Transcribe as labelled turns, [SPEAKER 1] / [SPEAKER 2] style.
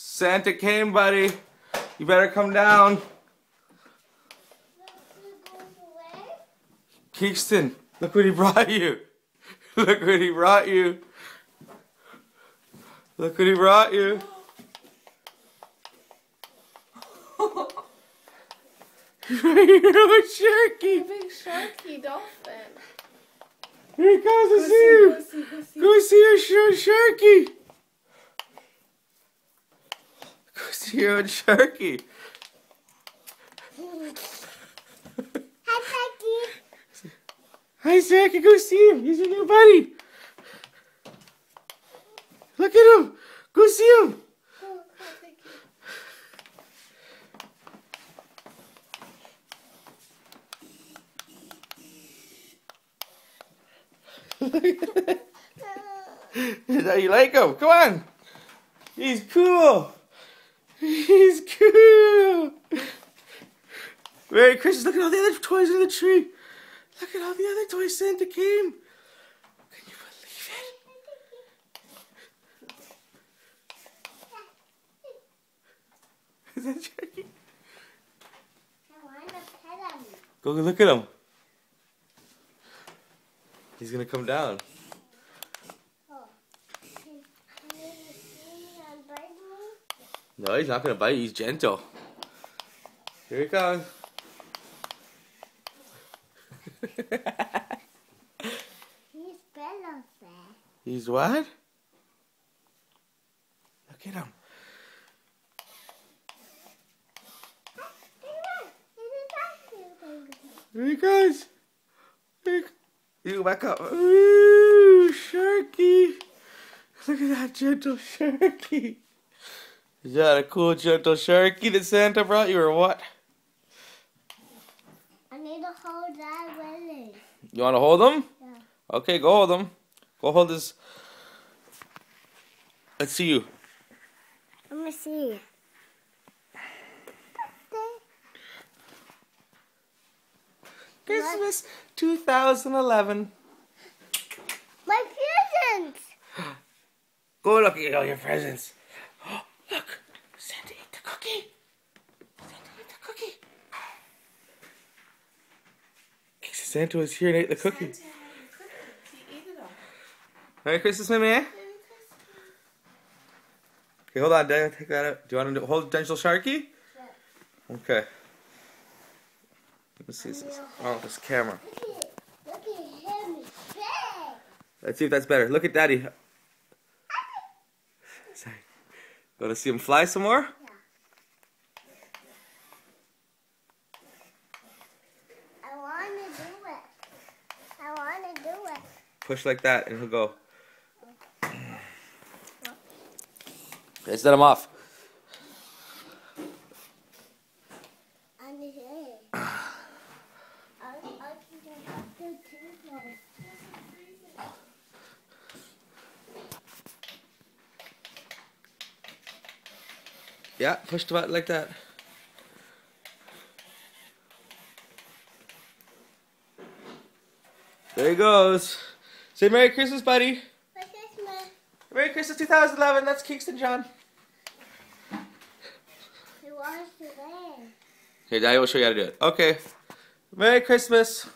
[SPEAKER 1] Santa came, buddy. You better come down. Kingston, look what he brought you. Look what he brought you. Look what he brought you. You're Sharky.
[SPEAKER 2] A big Sharky dolphin.
[SPEAKER 1] Here he comes to see you. Go see your Sharky. Go see your own Sharky.
[SPEAKER 3] Hi, Sharky.
[SPEAKER 1] Hi, Sharky. Go see him. He's your new buddy. Look at him. Go see him. Now you like him? Come on. He's cool. He's cool. Merry Christmas. Look at all the other toys in the tree. Look at all the other toys Santa came. Can you believe it? Is that Jackie?
[SPEAKER 3] I want to pet him.
[SPEAKER 1] Go look at him. He's going to come down. No, he's not going to bite. He's gentle. Here he comes.
[SPEAKER 3] He's better there.
[SPEAKER 1] He's what? Look at him. Here he goes. You go back up. Ooh, Sharky. Look at that gentle Sharky. Is that a cool gentle Sharky that Santa brought you or what?
[SPEAKER 3] I need to hold that Willie.
[SPEAKER 1] You want to hold him?
[SPEAKER 3] Yeah.
[SPEAKER 1] Okay, go hold him. Go hold this. Let's see you.
[SPEAKER 3] Let me see.
[SPEAKER 1] Christmas 2011.
[SPEAKER 3] My presents!
[SPEAKER 1] Go look at all your presents. Oh, look, Santa ate the cookie. Santa ate the cookie. Santa was here and ate the cookie.
[SPEAKER 2] Santa had a cookie. He ate it all.
[SPEAKER 1] Merry Christmas, Mimi. Okay, hold on, Dad. Take that out. Do you want to hold gentle Sharky?
[SPEAKER 3] Yeah.
[SPEAKER 1] Okay. Let's see this. Oh, this camera.
[SPEAKER 3] Look at him. He's big.
[SPEAKER 1] Let's see if that's better. Look at Daddy. Sorry. You want to see him fly some more?
[SPEAKER 3] Yeah. I want to do it. I want to do it.
[SPEAKER 1] Push like that and he'll go. Let's let him off.
[SPEAKER 3] I need it.
[SPEAKER 1] Yeah, push the button like that. There he goes. Say Merry Christmas, buddy.
[SPEAKER 3] Merry Christmas.
[SPEAKER 1] Merry Christmas 2011. That's Kingston John.
[SPEAKER 3] He wants to land.
[SPEAKER 1] Here, Daddy will show you how to do it. Okay. Merry Christmas.